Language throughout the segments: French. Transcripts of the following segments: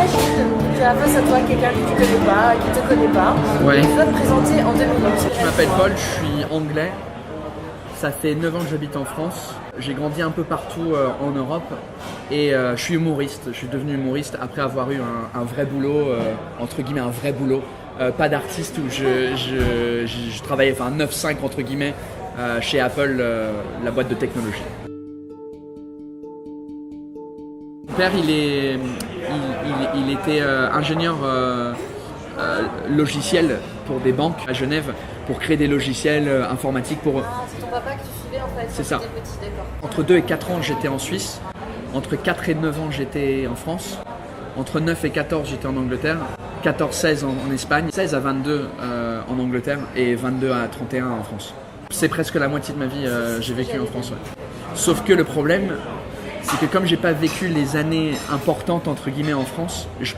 imagine qu'il y a face à toi quelqu'un que tu connais pas, qui te connaît pas, Ouais. et tu dois te présenter en 2 minutes. Je m'appelle Paul, je suis anglais. Ça fait 9 ans que j'habite en France. J'ai grandi un peu partout en Europe et je suis humoriste. Je suis devenu humoriste après avoir eu un vrai boulot, entre guillemets un vrai boulot. Pas d'artiste où je travaillais, enfin 9-5 entre guillemets, chez Apple, la boîte de technologie. Mon père, il était ingénieur logiciel pour des banques à Genève, pour créer des logiciels informatiques pour eux. Ah, c'est ton papa que tu suivais en fait. C'est ça. Quand tu étais petit, d'accord. Entre 2 et 4 ans, j'étais en Suisse. Entre 4 et 9 ans, j'étais en France. Entre 9 et 14, j'étais en Angleterre. 14-16 en Espagne. 16 à 22 en Angleterre et 22 à 31 en France. C'est presque la moitié de ma vie, j'ai vécu en France. Ouais. Sauf que le problème, c'est que comme j'ai pas vécu les années importantes entre guillemets en France, je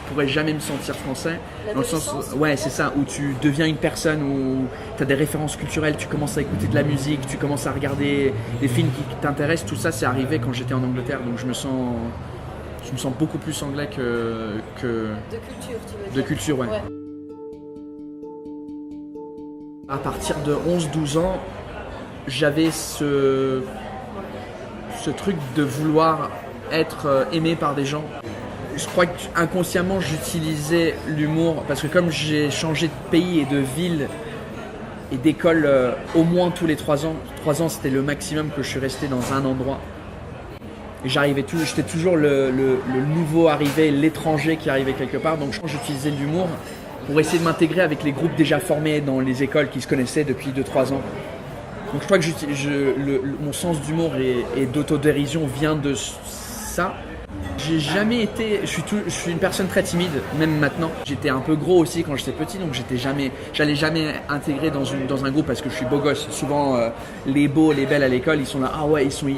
pourrais jamais me sentir français. Dans le sens, ouais, c'est ça, où tu deviens une personne, où tu as des références culturelles, tu commences à écouter de la musique, tu commences à regarder des films qui t'intéressent. Tout ça, c'est arrivé quand j'étais en Angleterre, donc je me sens beaucoup plus anglais que De culture, tu veux dire. de culture, ouais. À partir de 11-12 ans, j'avais ce truc de vouloir être aimé par des gens. Je crois qu'inconsciemment, j'utilisais l'humour parce que comme j'ai changé de pays et de ville et d'école au moins tous les 3 ans, 3 ans c'était le maximum que je suis resté dans un endroit. Et j'étais toujours le nouveau arrivé, l'étranger qui arrivait quelque part. Donc j'utilisais l'humour pour essayer de m'intégrer avec les groupes déjà formés dans les écoles qui se connaissaient depuis 2-3 ans. Donc je crois que mon sens d'humour et d'autodérision vient de ça. J'ai jamais été, je suis une personne très timide, même maintenant. J'étais un peu gros aussi quand j'étais petit, donc j'allais jamais intégrer dans un groupe parce que je suis beau gosse. Souvent, les beaux, les belles à l'école, ils sont là, ah ouais, ils sont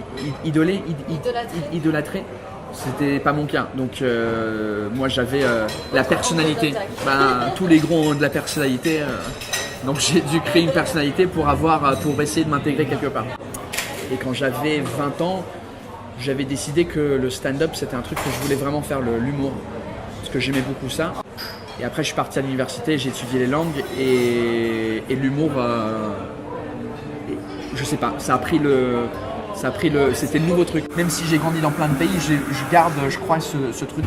idolâtrés. C'était pas mon cas. Donc moi j'avais la personnalité. Tous les gros ont de la personnalité. Donc j'ai dû créer une personnalité pour essayer de m'intégrer quelque part. Et quand j'avais 20 ans, j'avais décidé que le stand-up c'était un truc que je voulais vraiment faire, l'humour. Parce que j'aimais beaucoup ça. Et après je suis parti à l'université, j'ai étudié les langues et l'humour, je sais pas, c'était le nouveau truc. Même si j'ai grandi dans plein de pays, je garde, je crois, ce truc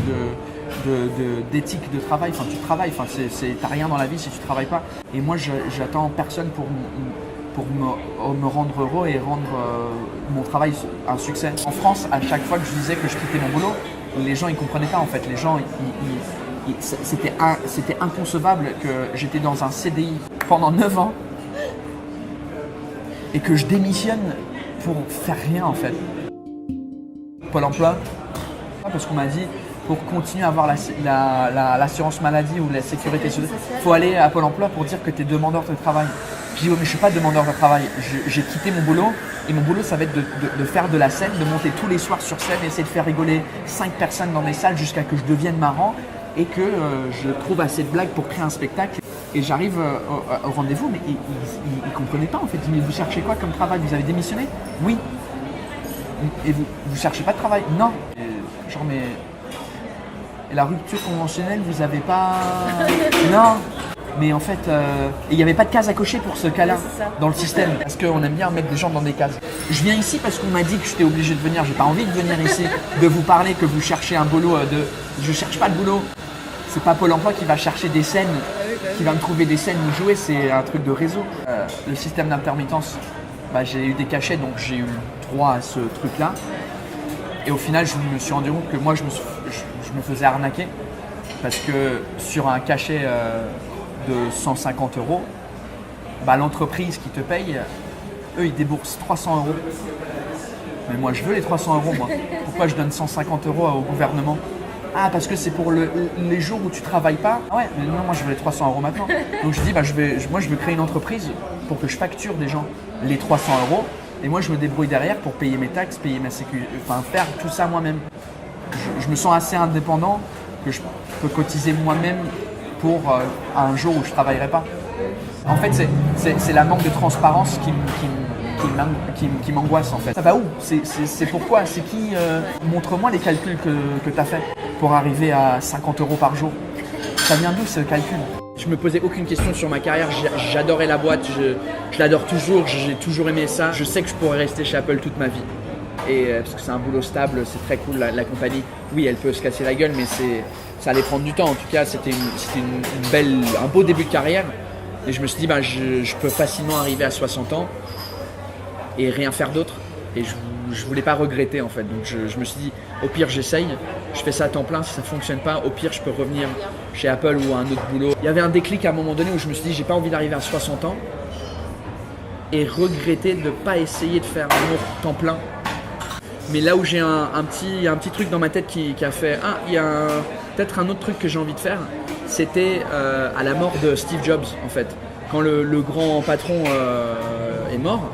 d'éthique de travail. Enfin, tu travailles, t'as rien dans la vie si tu travailles pas. Et moi, j'attends personne pour me rendre heureux et rendre mon travail un succès. En France, à chaque fois que je disais que je quittais mon boulot, les gens ils comprenaient pas en fait. Les gens, c'était inconcevable que j'étais dans un CDI pendant 9 ans et que je démissionne pour faire rien en fait. Pôle emploi, parce qu'on m'a dit pour continuer à avoir l'assurance maladie ou la sécurité sociale, il faut aller à Pôle emploi pour dire que tu es demandeur de travail. Je dis oui, mais je suis pas demandeur de travail. J'ai quitté mon boulot et mon boulot ça va être de faire de la scène, de monter tous les soirs sur scène, essayer de faire rigoler 5 personnes dans des salles jusqu'à que je devienne marrant et que je trouve assez de blagues pour créer un spectacle. Et j'arrive au rendez-vous, mais ils ne comprenaient pas en fait. Ils me disent, mais vous cherchez quoi comme travail? Vous avez démissionné? Oui. Et vous cherchez pas de travail? Non. Et la rupture conventionnelle, vous avez pas... Non. Mais en fait, il n'y avait pas de case à cocher pour ce cas-là dans le système. Parce qu'on aime bien mettre des gens dans des cases. Je viens ici parce qu'on m'a dit que j'étais obligé de venir. J'ai pas envie de venir ici, de vous parler que vous cherchez un boulot. Je cherche pas de boulot. C'est pas Pôle emploi qui va chercher des scènes, qui va me trouver des scènes où jouer. C'est un truc de réseau. Le système d'intermittence, j'ai eu des cachets, donc j'ai eu droit à ce truc-là. Et au final, je me suis rendu compte que moi, je me faisais arnaquer. Parce que sur un cachet de 150 €, l'entreprise qui te paye, eux, ils déboursent 300 €. Mais moi, je veux les 300 €, moi. Pourquoi je donne 150 € au gouvernement? Ah, parce que c'est pour les jours où tu travailles pas. Ah ouais, mais non, moi, je veux les 300 € maintenant. Donc, je dis, je veux créer une entreprise pour que je facture des gens les 300 €. Et moi, je me débrouille derrière pour payer mes taxes, payer ma sécurité, faire tout ça moi-même. Je me sens assez indépendant que je peux cotiser moi-même pour un jour où je ne travaillerai pas. En fait, c'est la manque de transparence qui m'angoisse en fait. Ça va où? C'est pourquoi? C'est qui? Montre-moi les calculs que tu as fait. pour arriver à 50 € par jour. Ça vient d'où ce calcul? Je me posais aucune question sur ma carrière, j'adorais la boîte, je l'adore toujours, j'ai toujours aimé ça. Je sais que je pourrais rester chez Apple toute ma vie. Et parce que c'est un boulot stable, c'est très cool la compagnie. Oui, elle peut se casser la gueule, mais ça allait prendre du temps. En tout cas, c'était un beau début de carrière. Et je me suis dit, je peux facilement arriver à 60 ans et rien faire d'autre. Et je voulais pas regretter en fait. Donc je me suis dit, au pire j'essaye, je fais ça à temps plein, si ça fonctionne pas, au pire je peux revenir chez Apple ou à un autre boulot. Il y avait un déclic à un moment donné où je me suis dit, j'ai pas envie d'arriver à 60 ans et regretter de pas essayer de faire un autre temps plein. Mais là où j'ai un petit truc dans ma tête qui a fait, il y a peut-être un autre truc que j'ai envie de faire, c'était à la mort de Steve Jobs en fait. Quand le grand patron est mort,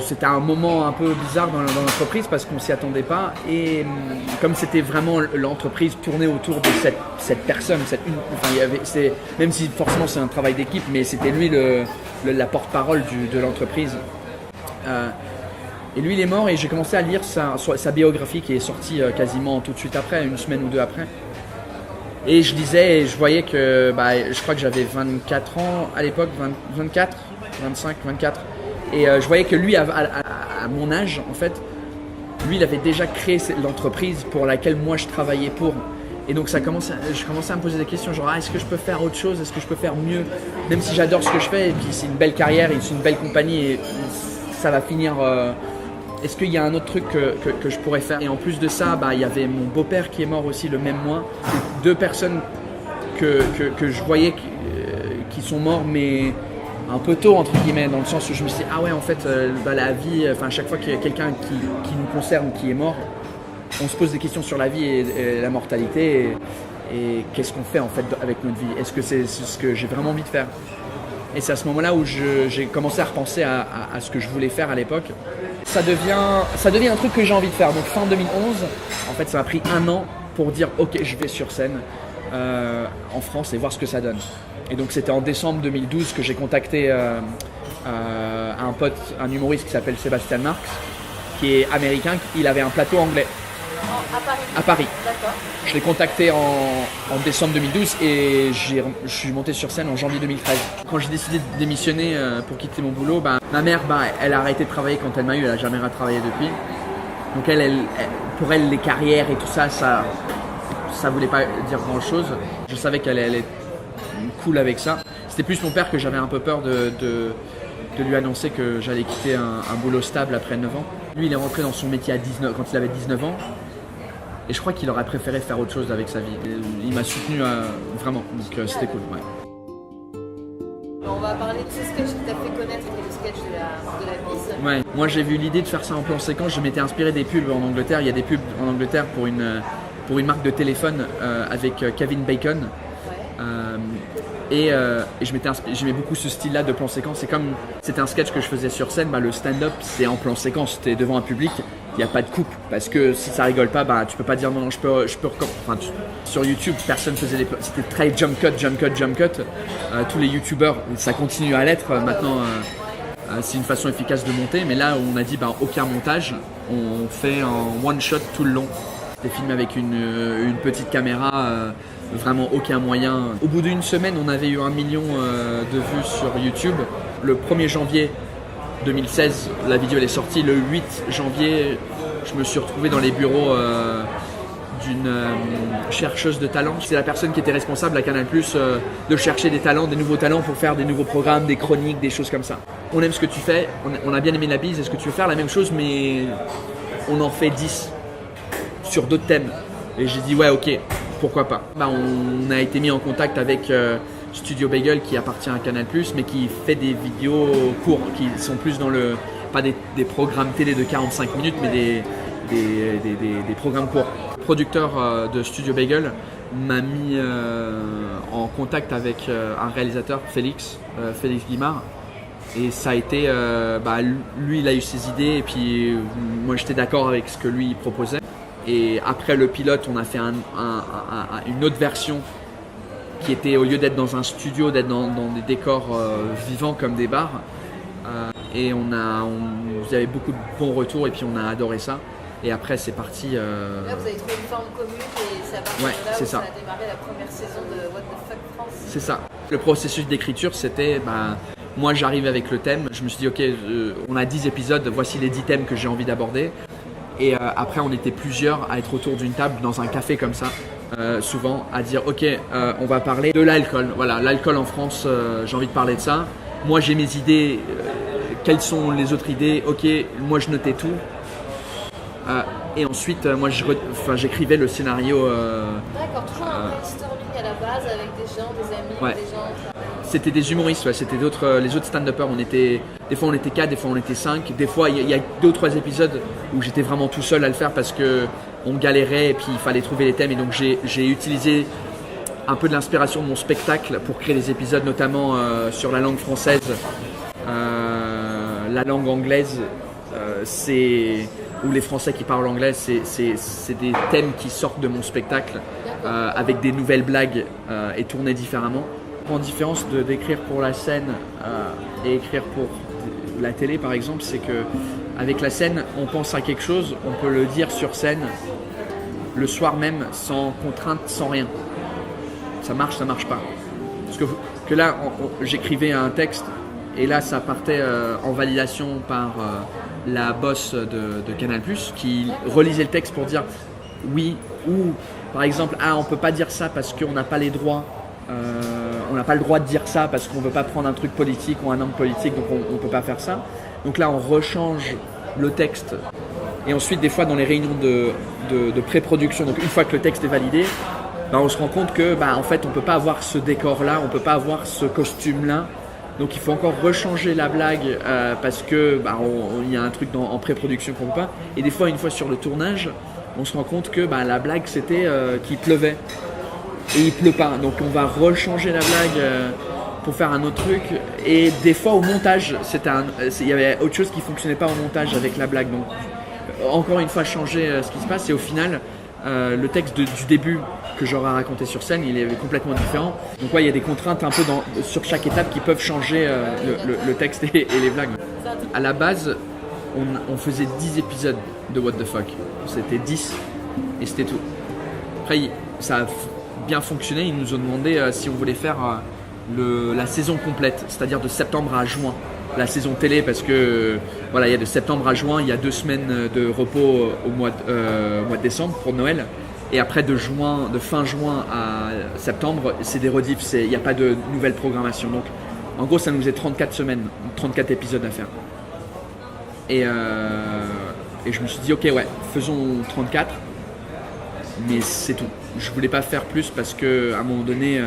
c'était un moment un peu bizarre dans l'entreprise parce qu'on s'y attendait pas et comme c'était vraiment l'entreprise tournée autour de cette personne, même si forcément c'est un travail d'équipe, mais c'était lui la porte-parole de l'entreprise. Et lui il est mort et j'ai commencé à lire sa biographie qui est sortie quasiment tout de suite après, une semaine ou deux après. Et je lisais et je voyais que je crois que j'avais 24 ans à l'époque, 24, 25, 24. Et je voyais que lui, à mon âge, en fait, lui, il avait déjà créé l'entreprise pour laquelle moi, je travaillais pour. Et donc, je commençais à me poser des questions, genre, est-ce que je peux faire autre chose? Est-ce que je peux faire mieux? Même si j'adore ce que je fais, et puis c'est une belle carrière, et c'est une belle compagnie, et ça va finir... est-ce qu'il y a un autre truc que je pourrais faire? Et en plus de ça, il y avait mon beau-père qui est mort aussi le même mois. C'est deux personnes que je voyais qui sont morts, mais... un peu tôt entre guillemets, dans le sens où je me suis dit en fait la vie, à chaque fois qu'il y a quelqu'un qui nous concerne qui est mort, on se pose des questions sur la vie et la mortalité et qu'est-ce qu'on fait en fait avec notre vie, est-ce que c'est ce que j'ai vraiment envie de faire? Et c'est à ce moment là où j'ai commencé à repenser à ce que je voulais faire à l'époque. Ça devient un truc que j'ai envie de faire. Donc fin 2011, en fait ça m'a pris 1 an pour dire ok, je vais sur scène en France et voir ce que ça donne. Et donc c'était en décembre 2012 que j'ai contacté un pote, un humoriste qui s'appelle Sébastien Marx, qui est américain, il avait un plateau anglais. À Paris. À Paris. D'accord. Je l'ai contacté en décembre 2012 et je suis monté sur scène en janvier 2013. Quand j'ai décidé de démissionner pour quitter mon boulot, ma mère, elle a arrêté de travailler quand elle m'a eu, elle n'a jamais retravaillé depuis. Donc pour elle, les carrières et tout ça, ça voulait pas dire grand chose. Je savais qu'elle allait cool avec ça. C'était plus mon père que j'avais un peu peur de lui annoncer que j'allais quitter un boulot stable après 9 ans. Lui, il est rentré dans son métier quand il avait 19 ans et je crois qu'il aurait préféré faire autre chose avec sa vie. Et il m'a soutenu vraiment, donc c'était cool. Ouais. On va parler de ce sketch qui t'a fait connaître, qui est le sketch de la bise. Ouais. Moi, j'ai vu l'idée de faire ça en plan séquence. Je m'étais inspiré des pubs en Angleterre. Il y a des pubs en Angleterre pour une marque de téléphone avec Kevin Bacon. Et j'aimais beaucoup ce style-là de plan séquence. C'est comme c'était un sketch que je faisais sur scène, le stand-up c'est en plan séquence, t'es devant un public, il n'y a pas de coupe parce que si ça rigole pas, tu peux pas dire non, sur YouTube personne faisait c'était très jump cut. Tous les youtubeurs, ça continue à l'être maintenant. C'est une façon efficace de monter, mais là on a dit aucun montage, on fait un one shot tout le long. C'était filmé avec une petite caméra. Vraiment aucun moyen. Au bout d'une semaine, on avait eu 1 million de vues sur YouTube. Le 1er janvier 2016, la vidéo elle est sortie. Le 8 janvier, je me suis retrouvé dans les bureaux d'une chercheuse de talent. C'est la personne qui était responsable à Canal+, de chercher des talents, des nouveaux talents pour faire des nouveaux programmes, des chroniques, des choses comme ça. On aime ce que tu fais, on a bien aimé la bise. Est-ce que tu veux faire la même chose, mais on en fait 10 sur d'autres thèmes? Et j'ai dit ouais, ok. Pourquoi pas. On a été mis en contact avec Studio Bagel qui appartient à Canal+, mais qui fait des vidéos courtes, qui sont plus dans pas des programmes télé de 45 minutes, mais des programmes courts. Le producteur de Studio Bagel m'a mis en contact avec un réalisateur, Félix Guimard. Et ça a été, lui il a eu ses idées et puis moi j'étais d'accord avec ce que lui proposait. Et après le pilote, on a fait une autre version qui était, au lieu d'être dans un studio, d'être dans des décors vivants comme des bars. Et il y avait beaucoup de bons retours et puis on a adoré ça. Et après, c'est parti. Là, vous avez trouvé une forme commune et c'est à partir Ouais, de là c'est où ça. ça a démarré la première saison de What the Fuck France. C'est ça. Le processus d'écriture, c'était, moi j'arrive avec le thème, je me suis dit, ok, on a 10 épisodes, voici les 10 thèmes que j'ai envie d'aborder. Et après, on était plusieurs à être autour d'une table dans un café comme ça, souvent, à dire, ok, on va parler de l'alcool. Voilà, l'alcool en France, j'ai envie de parler de ça. Moi, j'ai mes idées. Quelles sont les autres idées? Ok, moi je notais tout. Et ensuite, moi j'écrivais le scénario. D'accord, toujours un brainstorming à la base avec des gens, des amis, Ouais. des gens. C'était des humoristes, ouais, c'était les autres stand-uppers. Des fois on était 4, des fois on était 5. Des fois il y a 2 ou 3 épisodes où j'étais vraiment tout seul à le faire parce que on galérait et puis il fallait trouver les thèmes. Et donc j'ai utilisé un peu de l'inspiration de mon spectacle pour créer des épisodes, notamment sur la langue française, la langue anglaise. Ou les Français qui parlent anglais, c'est des thèmes qui sortent de mon spectacle avec des nouvelles blagues et tournés différemment. La différence d'écrire pour la scène et écrire pour la télé par exemple, c'est que avec la scène, on pense à quelque chose, on peut le dire sur scène le soir même, sans contrainte, sans rien. Ça marche pas. Parce que là, j'écrivais un texte et là, ça partait en validation par la boss de Canal+, qui relisait le texte pour dire oui, ou par exemple, on peut pas dire ça parce qu'on n'a pas les droits. On n'a pas le droit de dire ça parce qu'on ne veut pas prendre un truc politique ou un angle politique, donc on ne peut pas faire ça. Donc là, on rechange le texte. Et ensuite, des fois, dans les réunions de pré-production, donc une fois que le texte est validé, on se rend compte que en fait, on ne peut pas avoir ce décor-là, on ne peut pas avoir ce costume-là. Donc il faut encore rechanger la blague parce que y a un truc en pré-production qu'on ne peut pas. Et des fois, une fois sur le tournage, on se rend compte que la blague, c'était qu'il pleuvait. Et il pleut pas, donc on va rechanger la blague pour faire un autre truc. Et des fois au montage, il y avait autre chose qui fonctionnait pas au montage avec la blague. Donc encore une fois changer ce qui se passe. Et au final, le texte du début que j'aurais raconté sur scène, il est complètement différent. Donc il y a des contraintes un peu sur chaque étape qui peuvent changer le texte et les blagues. À la base, on faisait 10 épisodes de What the Fuck. C'était 10 et c'était tout. Après, ça a bien fonctionné, ils nous ont demandé si on voulait faire la saison complète, c'est-à-dire de septembre à juin, la saison télé, parce que il y a de septembre à juin, il y a 2 semaines de repos au mois de décembre pour Noël, et après de fin juin à septembre, c'est des rediffs, il n'y a pas de nouvelle programmation. Donc en gros, ça nous faisait 34 semaines, 34 épisodes à faire. Et je me suis dit, ok, ouais, faisons 34. Mais c'est tout. Je voulais pas faire plus parce que à un moment donné,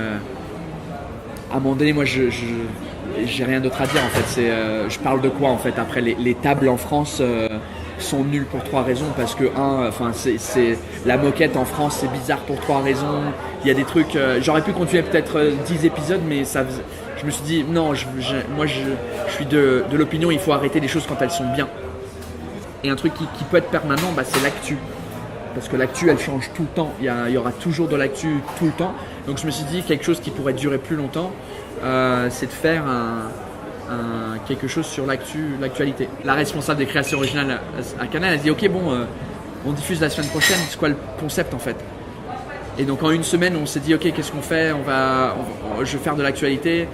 moi, j'ai rien d'autre à dire en fait. Je parle de quoi en fait après les tables en France sont nulles pour 3 raisons parce que c'est la moquette en France, c'est bizarre pour 3 raisons. Il y a des trucs. J'aurais pu continuer peut-être 10 épisodes, mais je me suis dit non. Moi, je suis de l'opinion, il faut arrêter les choses quand elles sont bien. Et un truc qui peut être permanent, c'est l'actu. Parce que l'actu, elle change tout le temps. Il y aura toujours de l'actu tout le temps. Donc je me suis dit, quelque chose qui pourrait durer plus longtemps, c'est de faire quelque chose sur l'actualité. La responsable des créations originales à Canal, elle a dit, ok, on diffuse la semaine prochaine. C'est quoi le concept en fait? Et donc en une semaine, on s'est dit, ok, qu'est-ce qu'on fait? Je vais faire de l'actualité.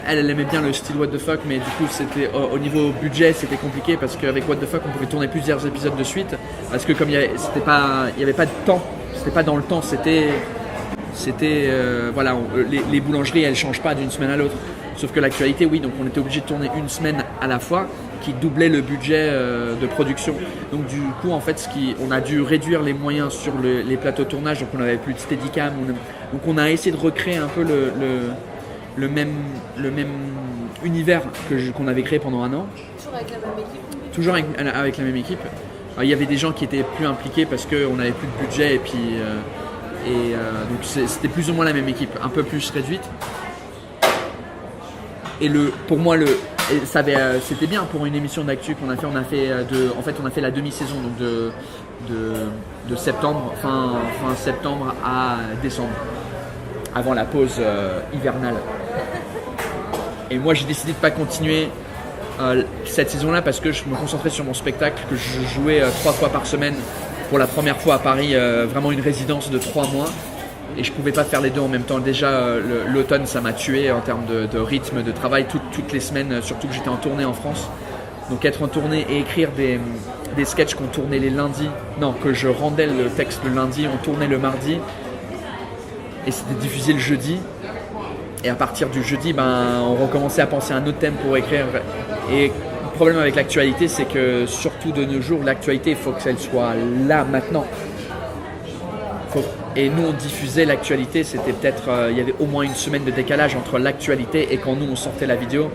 Elle aimait bien le style What the Fuck, mais du coup c'était au niveau budget c'était compliqué parce qu'avec What the Fuck on pouvait tourner plusieurs épisodes de suite parce que comme il y avait pas de temps, c'était pas dans le temps, les boulangeries elles changent pas d'une semaine à l'autre, sauf que l'actualité oui, donc on était obligé de tourner une semaine à la fois qui doublait le budget de production. Donc du coup en fait on a dû réduire les moyens sur les plateaux de tournage, donc on n'avait plus de steadicam, donc on a essayé de recréer un peu le même univers qu'on avait créé pendant un an. Toujours avec la même équipe? Toujours avec la même équipe. Alors, il y avait des gens qui étaient plus impliqués parce qu'on n'avait plus de budget et puis donc c'était plus ou moins la même équipe, un peu plus réduite. Et pour moi c'était bien pour une émission d'actu qu'on a fait. On a fait la demi-saison donc de septembre, fin septembre à décembre, avant la pause hivernale. Et moi j'ai décidé de pas continuer cette saison-là parce que je me concentrais sur mon spectacle, que je jouais 3 fois par semaine pour la première fois à Paris, vraiment une résidence de 3 mois. Et je pouvais pas faire les deux en même temps. Déjà, l'automne, ça m'a tué en termes de rythme, de travail, toutes les semaines, surtout que j'étais en tournée en France. Donc être en tournée et écrire des sketchs qu'on tournait les lundis, non, que je rendais le texte le lundi, on tournait le mardi, et c'était diffusé le jeudi. Et à partir du jeudi, on recommençait à penser à un autre thème pour écrire. Et le problème avec l'actualité, c'est que surtout de nos jours, l'actualité, il faut qu'elle soit là, maintenant. Et nous, on diffusait l'actualité, c'était peut-être, il y avait au moins une semaine de décalage entre l'actualité et quand nous, on sortait la vidéo.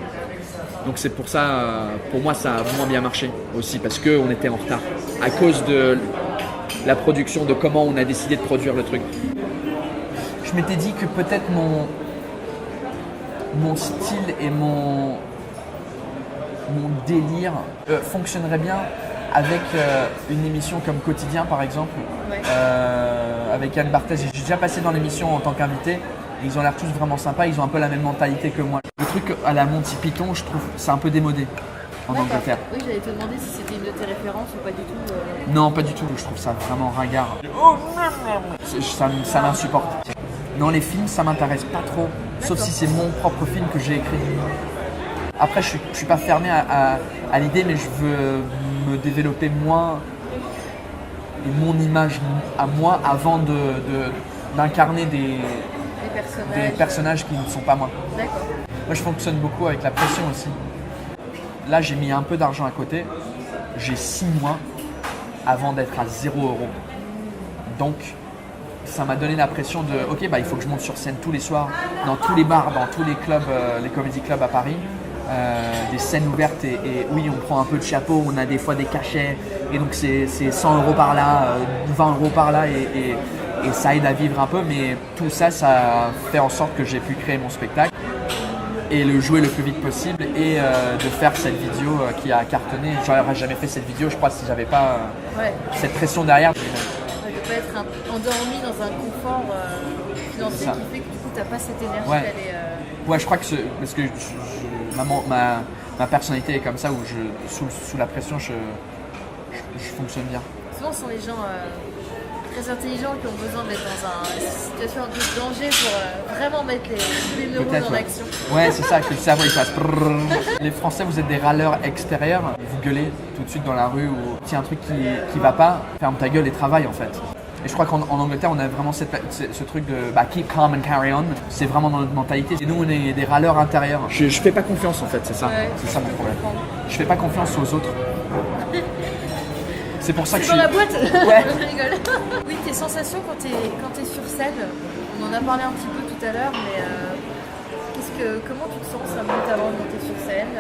Donc c'est pour ça, pour moi, ça a moins bien marché aussi, parce qu'on était en retard, à cause de la production, de comment on a décidé de produire le truc. Je m'étais dit que peut-être mon style et mon délire fonctionnerait bien avec une émission comme Quotidien par exemple, ouais. Avec Yann Barthès. J'ai déjà passé dans l'émission en tant qu'invité. Ils ont l'air tous vraiment sympas, ils ont un peu la même mentalité que moi. Le truc à la Monty Python, je trouve, c'est un peu démodé en Angleterre. Oui, j'allais te demander si c'était une de tes références ou pas du tout. Non, pas du tout, je trouve ça vraiment ringard. Ça m'insupporte. Non, les films, ça m'intéresse pas trop, sauf si c'est mon propre film que j'ai écrit. Après, je suis pas fermé à l'idée, mais je veux me développer moi et mon image à moi avant d'incarner des personnages qui ne sont pas moi. D'accord. Moi, je fonctionne beaucoup avec la pression aussi. Là, j'ai mis un peu d'argent à côté. J'ai 6 mois avant d'être à 0 €. Donc, ça m'a donné la pression de ok, il faut que je monte sur scène tous les soirs, dans tous les bars, dans tous les clubs, les comedy clubs à Paris. Des scènes ouvertes et oui, on prend un peu de chapeau, on a des fois des cachets et donc c'est 100 € par là, 20 € par là et ça aide à vivre un peu, mais tout ça, ça fait en sorte que j'ai pu créer mon spectacle et le jouer le plus vite possible et de faire cette vidéo qui a cartonné. J'aurais jamais fait cette vidéo, je crois, si j'avais pas cette pression derrière. De ne pas être endormi dans un confort financier qui fait que du coup tu n'as pas cette énergie d'aller... Ouais, je crois que parce que ma personnalité est comme ça où sous la pression je fonctionne bien. Souvent ce sont les gens très intelligents qui ont besoin d'être dans une situation un peu de danger pour vraiment mettre tous les neurones en action. Ouais, c'est ça, que le cerveau il fasse. Les Français, vous êtes des râleurs extérieurs, vous gueulez tout de suite dans la rue ou s'il y a un truc qui va pas, ferme ta gueule et travaille en fait. Et je crois qu'en Angleterre, on a vraiment ce truc de keep calm and carry on. C'est vraiment dans notre mentalité. Et nous, on est des râleurs intérieurs. Je fais pas confiance en fait, c'est ça. Ouais, c'est ça mon problème. Je fais pas confiance aux autres. C'est pour ça que je suis... dans la boîte. Ouais. Je rigole. Oui, tes sensations quand t'es sur scène, on en a parlé un petit peu tout à l'heure, mais comment tu te sens avant de monter sur scène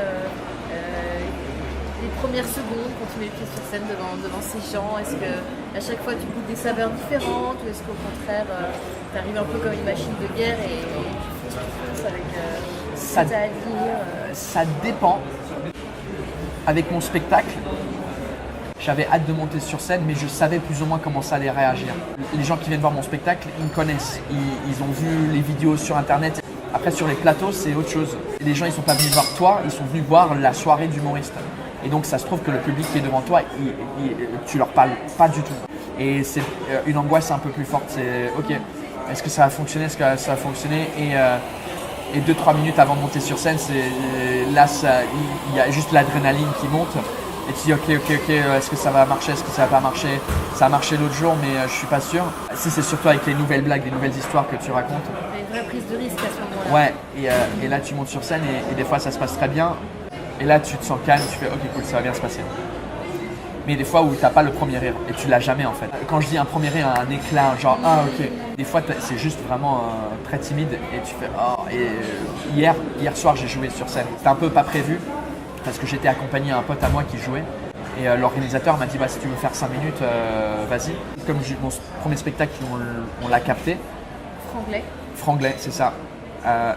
les premières secondes quand tu mets les pieds sur scène devant ces gens, est-ce que à chaque fois tu goûtes des saveurs différentes ou est-ce qu'au contraire tu arrives un peu comme une machine de guerre et tu fonces avec ce que tu as à dire Ça dépend. Avec mon spectacle, j'avais hâte de monter sur scène, mais je savais plus ou moins comment ça allait réagir. Les gens qui viennent voir mon spectacle, ils me connaissent, ils ont vu les vidéos sur internet. Après sur les plateaux, c'est autre chose. Les gens ils sont pas venus voir toi, ils sont venus voir la soirée d'humoriste. Et donc ça se trouve que le public qui est devant toi, tu leur parles pas du tout. Et c'est une angoisse un peu plus forte. C'est ok, est-ce que ça va fonctionner, est-ce que ça va fonctionner et 2-3 minutes avant de monter sur scène, là il y a juste l'adrénaline qui monte. Et tu dis ok, est-ce que ça va marcher, est-ce que ça va pas marcher? Ça a marché l'autre jour, mais je suis pas sûr. Si c'est surtout avec les nouvelles blagues, les nouvelles histoires que tu racontes. Une vraie prise de risque à ce moment-là. Ouais, et là tu montes sur scène et des fois ça se passe très bien. Et là tu te sens calme, tu fais ok cool, ça va bien se passer. Mais des fois où t'as pas le premier rire et tu l'as jamais en fait. Quand je dis un premier rire, un éclat, genre ah ok. Des fois c'est juste vraiment très timide et tu fais oh. Et hier soir j'ai joué sur scène. C'était un peu pas prévu parce que j'étais accompagné d'un pote à moi qui jouait. Et l'organisateur m'a dit si tu veux faire 5 minutes, vas-y. Comme mon premier spectacle, on l'a capté. Franglais, c'est ça.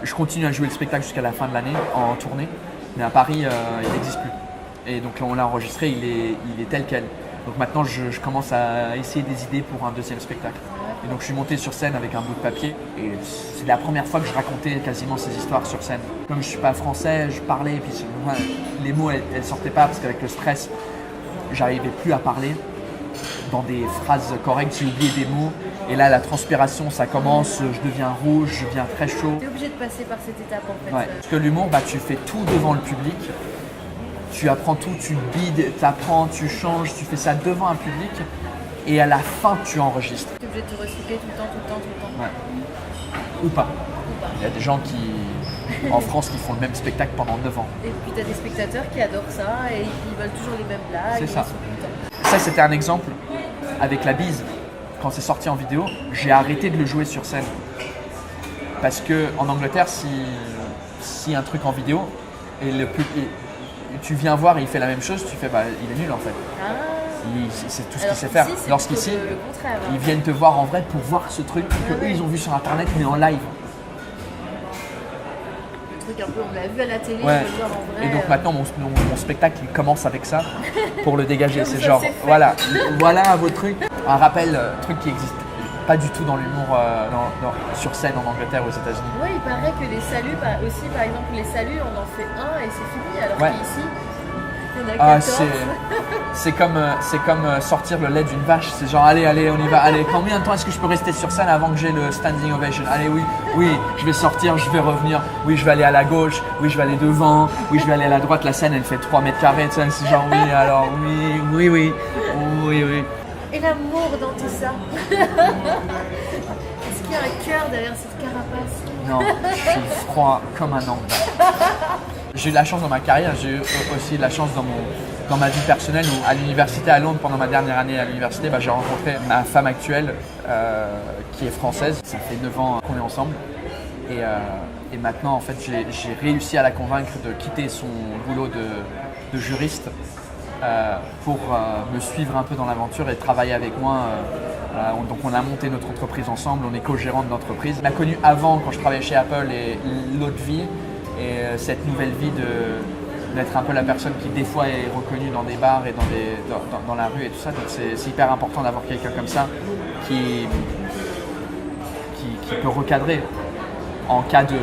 Je continue à jouer le spectacle jusqu'à la fin de l'année en tournée. Mais à Paris, il n'existe plus. Et donc là, on l'a enregistré, il est tel quel. Donc maintenant, je commence à essayer des idées pour un deuxième spectacle. Et donc je suis monté sur scène avec un bout de papier et c'est la première fois que je racontais quasiment ces histoires sur scène. Comme je suis pas français, je parlais et puis les mots elles sortaient pas parce qu'avec le stress, j'arrivais plus à parler dans des phrases correctes, j'ai oublié des mots. Et là la transpiration ça commence, je deviens rouge, je deviens très chaud. Tu es obligé de passer par cette étape en fait. Ouais. Parce que l'humour, tu fais tout devant le public. Tu apprends tout, tu bides, tu apprends, tu changes, tu fais ça devant un public. Et à la fin, tu enregistres. Tu es obligé de te recycler tout le temps. Ouais. Ou pas. Il y a des gens en France qui font le même spectacle pendant 9 ans. Et puis tu as des spectateurs qui adorent ça et qui veulent toujours les mêmes blagues. C'est ça. Ils sont contents. Ça, c'était un exemple avec La Bise. Quand c'est sorti en vidéo, j'ai arrêté de le jouer sur scène. Parce qu'en Angleterre, si un truc en vidéo, et tu viens voir et il fait la même chose, tu fais il est nul en fait. Ah. C'est tout ce qu'il sait faire. Lorsqu'ici, ils viennent te voir en vrai pour voir ce truc qu'eux ils ont vu sur internet mais en live. Le truc un peu, on l'a vu à la télé, ouais. On le voir en vrai. Et donc maintenant mon spectacle il commence avec ça pour le dégager. C'est ça, genre voilà vos trucs. Un rappel, truc qui existe pas du tout dans l'humour sur scène en Angleterre ou aux États-Unis. Oui, il paraît que les saluts aussi, par exemple les saluts, on en fait un et c'est fini, alors qu'ici il y en a 14. C'est comme sortir le lait d'une vache. C'est genre allez on y va. Allez, combien de temps est-ce que je peux rester sur scène avant que j'ai le standing ovation? Allez oui, je vais sortir, je vais revenir. Oui, je vais aller à la gauche. Oui, je vais aller devant. Oui, je vais aller à la droite. La scène elle fait 3 mètres carrés. C'est genre oui, alors oui. Et l'amour dans tout ça. Est-ce qu'il y a un cœur derrière cette carapace? Non, je suis froid comme un angle. J'ai eu de la chance dans ma carrière, j'ai eu aussi de la chance dans ma vie personnelle où à l'université à Londres, pendant ma dernière année à l'université, j'ai rencontré ma femme actuelle qui est française. Ça fait 9 ans qu'on est ensemble et maintenant en fait j'ai réussi à la convaincre de quitter son boulot de juriste pour me suivre un peu dans l'aventure et travailler avec moi. Donc on a monté notre entreprise ensemble, on est co-gérant de l'entreprise. On l'a connue avant quand je travaillais chez Apple et l'autre vie. Et cette nouvelle vie d'être un peu la personne qui des fois est reconnue dans des bars et dans la rue et tout ça. Donc c'est hyper important d'avoir quelqu'un comme ça qui peut recadrer en cas de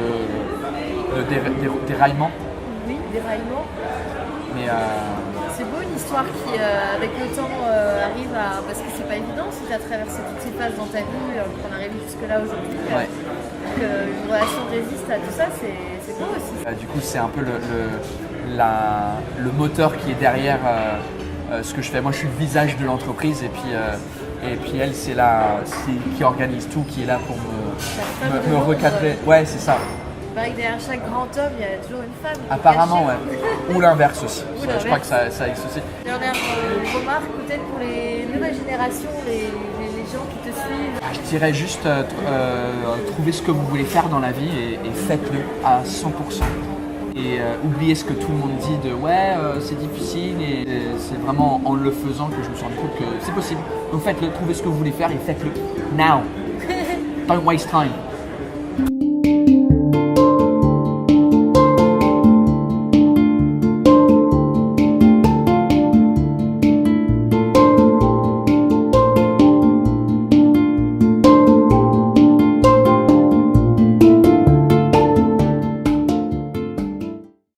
déraillement. Oui, déraillement. Mais c'est beau une histoire qui avec le temps arrive à... Parce que c'est pas évident si tu as traversé toutes ces phases dans ta vie pour en arriver jusque là aujourd'hui. Ouais. Qu'une relation résiste à tout ça, c'est beau aussi. Du coup, c'est un peu le moteur qui est derrière ce que je fais. Moi, je suis le visage de l'entreprise et puis elle, c'est qui organise tout, qui est là pour me recadrer. Ouais, c'est ça. Il paraît que derrière chaque grand homme, il y a toujours une femme. Apparemment, ouais. Ou l'inverse aussi. Je crois que ça existe aussi. Dernière remarque, peut-être pour les nouvelles générations, les gens qui te suivent. Je dirais juste trouver ce que vous voulez faire dans la vie et faites-le à 100%. Et oubliez ce que tout le monde dit de c'est difficile et c'est vraiment en le faisant que je me suis rendu compte que c'est possible. Donc faites-le, trouvez ce que vous voulez faire et faites-le now. Don't waste time.